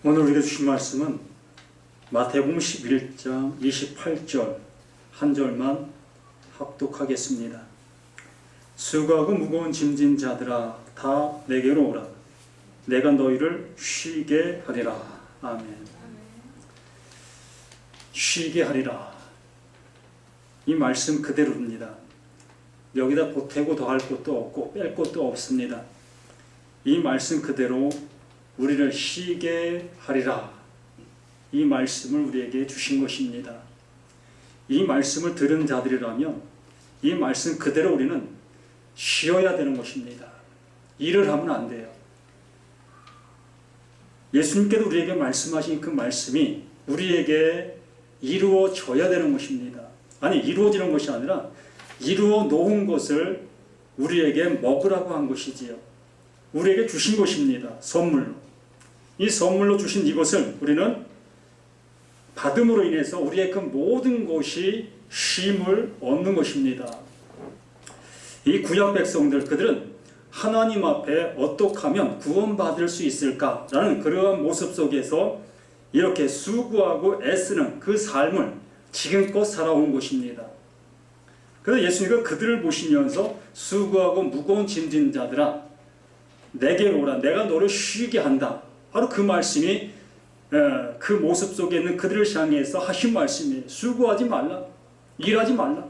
오늘 우리가 주신 말씀은 마태복음 11장 28절 한 절만 합독하겠습니다. 수고하고 무거운 짐진 자들아 다 내게로 오라. 내가 너희를 쉬게 하리라. 아멘. 쉬게 하리라. 이 말씀 그대로입니다. 여기다 보태고 더할 것도 없고 뺄 것도 없습니다. 이 말씀 그대로 우리를 쉬게 하리라. 이 말씀을 우리에게 주신 것입니다. 이 말씀을 들은 자들이라면 이 말씀 그대로 우리는 쉬어야 되는 것입니다. 일을 하면 안 돼요. 예수님께도 우리에게 말씀하신 그 말씀이 우리에게 이루어져야 되는 것입니다. 아니, 이루어지는 것이 아니라 이루어 놓은 것을 우리에게 먹으라고 한 것이지요. 우리에게 주신 것입니다. 선물로. 이 선물로 주신 이것을 우리는 받음으로 인해서 우리의 그 모든 것이 쉼을 얻는 것입니다. 이 구약 백성들, 그들은 하나님 앞에 어떻게 하면 구원받을 수 있을까라는 그러한 모습 속에서 이렇게 수고하고 애쓰는 그 삶을 지금껏 살아온 것입니다. 그래서 예수님은 그들을 보시면서 수고하고 무거운 짐진 자들아 내게로 오라. 내가 너를 쉬게 한다. 바로 그 말씀이 그 모습 속에 있는 그들을 향해서 하신 말씀이에요. 수고하지 말라. 일하지 말라.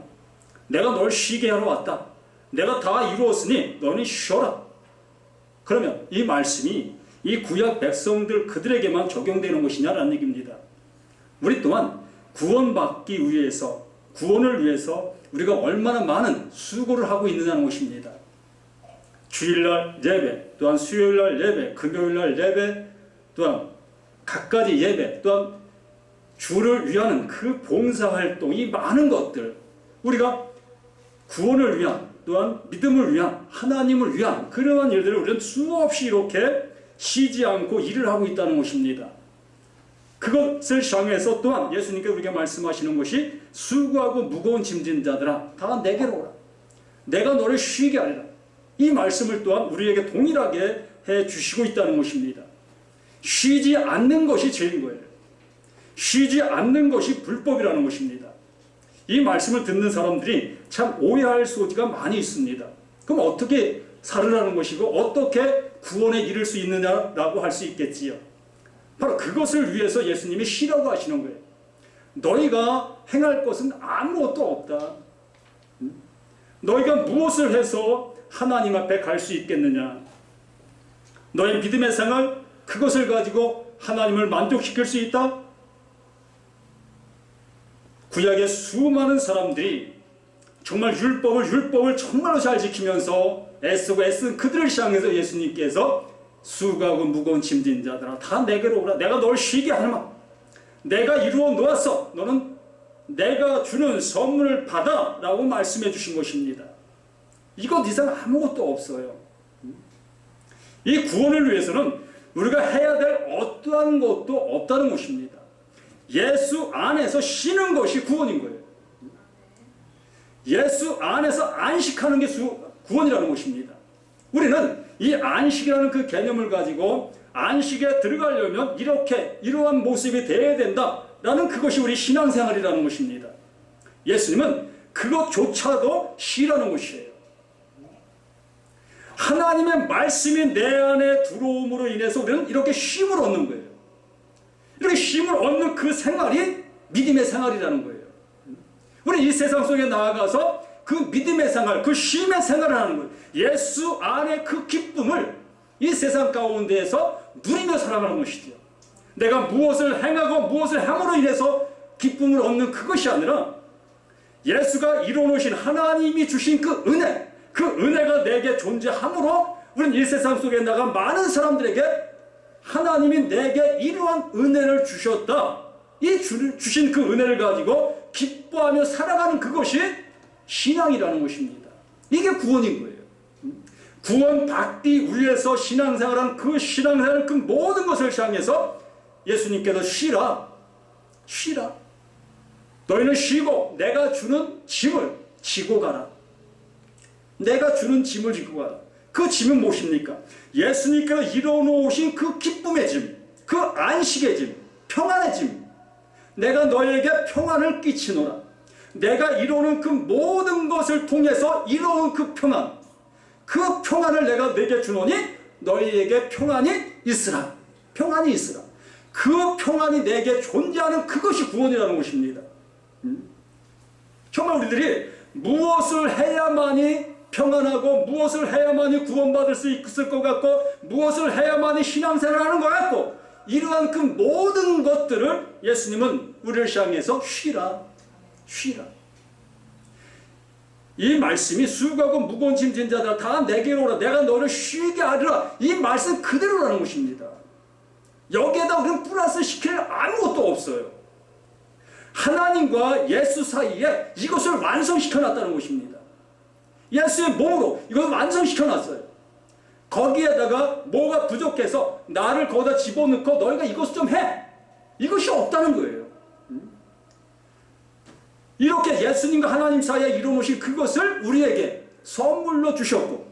내가 널 쉬게 하러 왔다. 내가 다 이루었으니 너는 쉬어라. 그러면 이 말씀이 이 구약 백성들 그들에게만 적용되는 것이냐라는 얘기입니다. 우리 또한 구원받기 위해서, 구원을 위해서 우리가 얼마나 많은 수고를 하고 있느냐는 것입니다. 주일날 예배, 또한 수요일날 예배, 금요일날 예배, 또한 각가지 예배, 또한 주를 위하는 그 봉사활동, 이 많은 것들, 우리가 구원을 위한, 또한 믿음을 위한, 하나님을 위한 그러한 일들을 우리는 수없이 이렇게 쉬지 않고 일을 하고 있다는 것입니다. 그것을 향해서 또한 예수님께서 우리에게 말씀하시는 것이 수고하고 무거운 짐진 자들아 다 내게로 오라. 내가 너를 쉬게 하리라. 이 말씀을 또한 우리에게 동일하게 해 주시고 있다는 것입니다. 쉬지 않는 것이 죄인 거예요. 쉬지 않는 것이 불법이라는 것입니다. 이 말씀을 듣는 사람들이 참 오해할 소지가 많이 있습니다. 그럼 어떻게 살으라는 것이고 어떻게 구원에 이를 수 있느냐라고 할 수 있겠지요. 바로 그것을 위해서 예수님이 쉬라고 하시는 거예요. 너희가 행할 것은 아무것도 없다. 너희가 무엇을 해서 하나님 앞에 갈 수 있겠느냐. 너의 믿음의 생활, 그것을 가지고 하나님을 만족시킬 수 있다? 구약의 수많은 사람들이 정말 율법을 정말로 잘 지키면서 애쓰고 애쓴 그들을 향해서 예수님께서 수고하고 무거운 짐진 자들아 다 내게로 오라. 내가 널 쉬게 하마. 내가 이루어 놓았어. 너는 내가 주는 선물을 받아 라고 말씀해 주신 것입니다. 이것 이상 아무것도 없어요. 이 구원을 위해서는 우리가 해야 될 어떠한 것도 없다는 것입니다. 예수 안에서 쉬는 것이 구원인 거예요. 예수 안에서 안식하는 게 구원이라는 것입니다. 우리는 이 안식이라는 그 개념을 가지고 안식에 들어가려면 이러한 모습이 되어야 된다라는 그것이 우리 신앙생활이라는 것입니다. 예수님은 그것조차도 쉬라는 것이에요. 하나님의 말씀이 내 안에 들어옴으로 인해서 우리는 이렇게 쉼을 얻는 거예요. 이렇게 쉼을 얻는 그 생활이 믿음의 생활이라는 거예요. 우리 이 세상 속에 나아가서 그 믿음의 생활, 그 쉼의 생활을 하는 거예요. 예수 안에 그 기쁨을 이 세상 가운데에서 누리며 살아가는 것이죠. 내가 무엇을 행하고 무엇을 함으로 인해서 기쁨을 얻는 그것이 아니라 예수가 이루어놓으신 하나님이 주신 그 은혜, 그 은혜가 내게 존재함으로 우리는 이 세상 속에 나가 많은 사람들에게 하나님이 내게 이러한 은혜를 주셨다. 이 주신 그 은혜를 가지고 기뻐하며 살아가는 그것이 신앙이라는 것입니다. 이게 구원인 거예요. 구원받기 위해서 신앙생활한 그 신앙생활 그 모든 것을 향해서 예수님께서 쉬라. 너희는 쉬고 내가 주는 짐을 지고 가라. 내가 주는 짐을 지고 가라. 그 짐은 무엇입니까? 예수님께서 이뤄놓으신 그 기쁨의 짐, 그 안식의 짐, 평안의 짐, 내가 너에게 평안을 끼치노라. 내가 이루는 그 모든 것을 통해서 이루는 그 평안을 내가 내게 주노니 너희에게 평안이 있으라. 평안이 있으라. 그 평안이 내게 존재하는 그것이 구원이라는 것입니다. 정말 우리들이 무엇을 해야만이 평안하고 무엇을 해야만이 구원받을 수 있을 것 같고 무엇을 해야만이 신앙생활을 하는 것 같고 이러한 그 모든 것들을 예수님은 우리를 향해서 쉬라. 이 말씀이 수고하고 무거운 짐진 자들아 다 내게로 오라. 내가 너를 쉬게 하리라. 이 말씀 그대로라는 것입니다. 여기에다 우리는 플러스 시킬 아무것도 없어요. 하나님과 예수 사이에 이것을 완성시켜 놨다는 것입니다. 예수의 몸으로 이걸 완성시켜 놨어요. 거기에다가 뭐가 부족해서 나를 거기다 집어넣고 너희가 이것 좀 해. 이것이 없다는 거예요. 이렇게 예수님과 하나님 사이에 이루어놓으신 그것을 우리에게 선물로 주셨고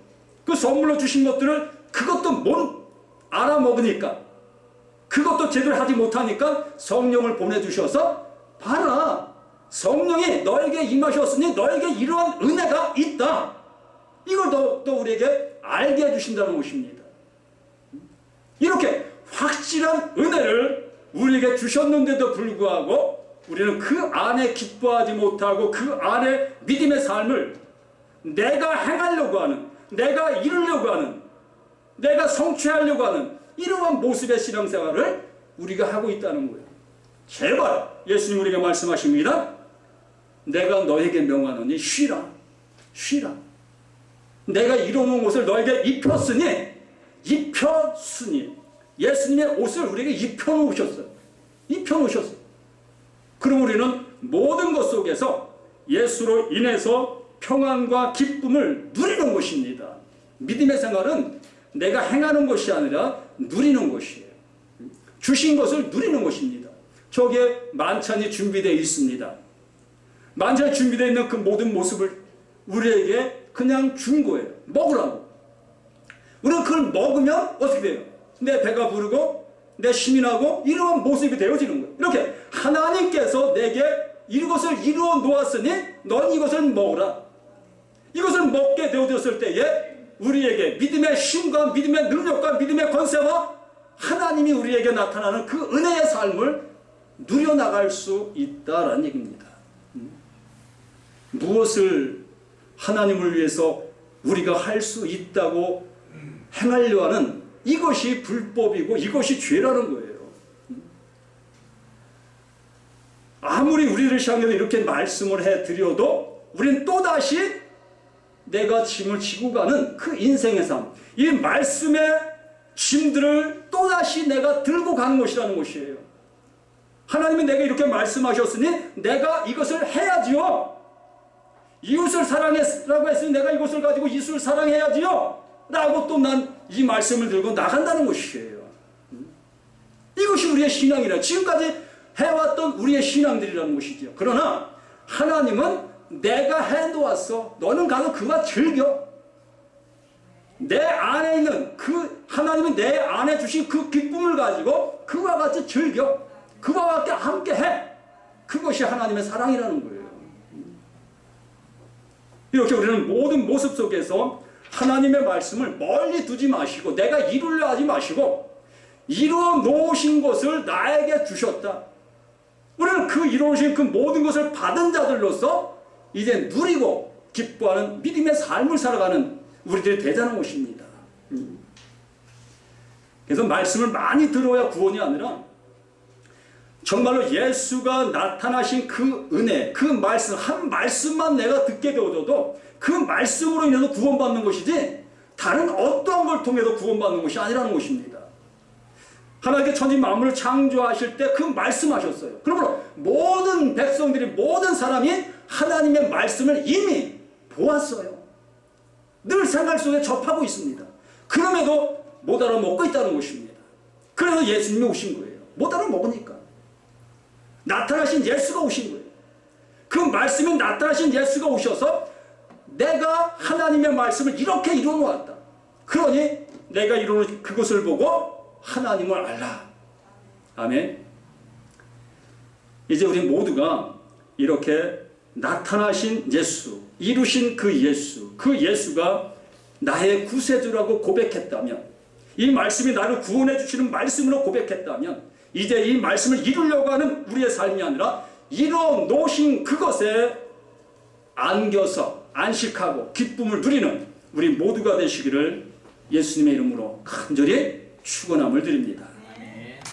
그 선물로 주신 것들을 그것도 못 알아먹으니까 그것도 제대로 하지 못하니까 성령을 보내주셔서 봐라. 성령이 너에게 임하셨으니 너에게 이러한 은혜가 있다. 이걸 또 우리에게 알게 해주신다는 것입니다. 이렇게 확실한 은혜를 우리에게 주셨는데도 불구하고 우리는 그 안에 기뻐하지 못하고 그 안에 믿음의 삶을 내가 행하려고 하는, 내가 이루려고 하는, 내가 성취하려고 하는 이러한 모습의 신앙생활을 우리가 하고 있다는 거예요. 제발 예수님 우리에게 말씀하십니다. 내가 너에게 명하노니 쉬라. 내가 이루는 옷을 너에게 입혔으니 예수님의 옷을 우리에게 입혀놓으셨어요. 그럼 우리는 모든 것 속에서 예수로 인해서 평안과 기쁨을 누리는 것입니다. 믿음의 생활은 내가 행하는 것이 아니라 누리는 것이에요. 주신 것을 누리는 것입니다. 저기에 만찬이 준비되어 있습니다. 만찬이 준비되어 있는 그 모든 모습을 우리에게 그냥 준 거예요. 먹으라고. 우리는 그걸 먹으면 어떻게 돼요? 내 배가 부르고 내 힘이 나고 이러한 모습이 되어지는 거예요. 이렇게 하나님께서 내게 이것을 이루어 놓았으니 넌 이것을 먹으라. 이것을 먹게 되어졌을 때에 우리에게 믿음의 힘과 믿음의 능력과 믿음의 권세와 하나님이 우리에게 나타나는 그 은혜의 삶을 누려나갈 수 있다라는 얘기입니다. 무엇을 하나님을 위해서 우리가 할 수 있다고 행하려 하는 이것이 불법이고 이것이 죄라는 거예요. 아무리 우리를 향해서 이렇게 말씀을 해드려도 우리는 또다시 내가 짐을 지고 가는 그 인생의 삶, 이 말씀의 짐들을 또다시 내가 들고 가는 것이라는 것이에요. 하나님은 내가 이렇게 말씀하셨으니 내가 이것을 해야지요. 이웃을 사랑해라고 했으니 내가 이것을 가지고 이웃을 사랑해야지요. 라고 또 난 이 말씀을 들고 나간다는 것이에요. 이것이 우리의 신앙이라 지금까지 해왔던 우리의 신앙들이라는 것이죠. 그러나 하나님은 내가 해놓았어. 너는 가서 그와 즐겨. 내 안에 있는 그 하나님은 내 안에 주신 그 기쁨을 가지고 그와 같이 즐겨. 그와 함께 해. 그것이 하나님의 사랑이라는 거예요. 이렇게 우리는 모든 모습 속에서 하나님의 말씀을 멀리 두지 마시고 내가 이루려 하지 마시고 이루어 놓으신 것을 나에게 주셨다. 우리는 그 이루어진 그 모든 것을 받은 자들로서 이제 누리고 기뻐하는 믿음의 삶을 살아가는 우리들이 되자는 것입니다. 그래서 말씀을 많이 들어야 구원이 아니라 정말로 예수가 나타나신 그 은혜, 그 말씀, 한 말씀만 내가 듣게 되어도 그 말씀으로 인해서 구원받는 것이지 다른 어떠한 걸 통해서 구원받는 것이 아니라는 것입니다. 하나님께 천지 만물을 창조하실 때 그 말씀하셨어요. 그러므로 모든 백성들이 모든 사람이 하나님의 말씀을 이미 보았어요. 늘 생활 속에 접하고 있습니다. 그럼에도 못 알아먹고 있다는 것입니다. 그래서 예수님이 오신 거예요. 못 알아먹으니까. 나타나신 예수가 오신 거예요. 그 말씀이 나타나신 예수가 오셔서 내가 하나님의 말씀을 이렇게 이루어 놓았다. 그러니 내가 이루는 그것을 보고 하나님을 알라. 아멘. 이제 우리 모두가 이렇게 나타나신 예수, 이루신 그 예수가 나의 구세주라고 고백했다면, 이 말씀이 나를 구원해 주시는 말씀으로 고백했다면, 이제 이 말씀을 이루려고 하는 우리의 삶이 아니라 이루어 놓으신 그것에 안겨서 안식하고 기쁨을 누리는 우리 모두가 되시기를 예수님의 이름으로 간절히 축원함을 드립니다.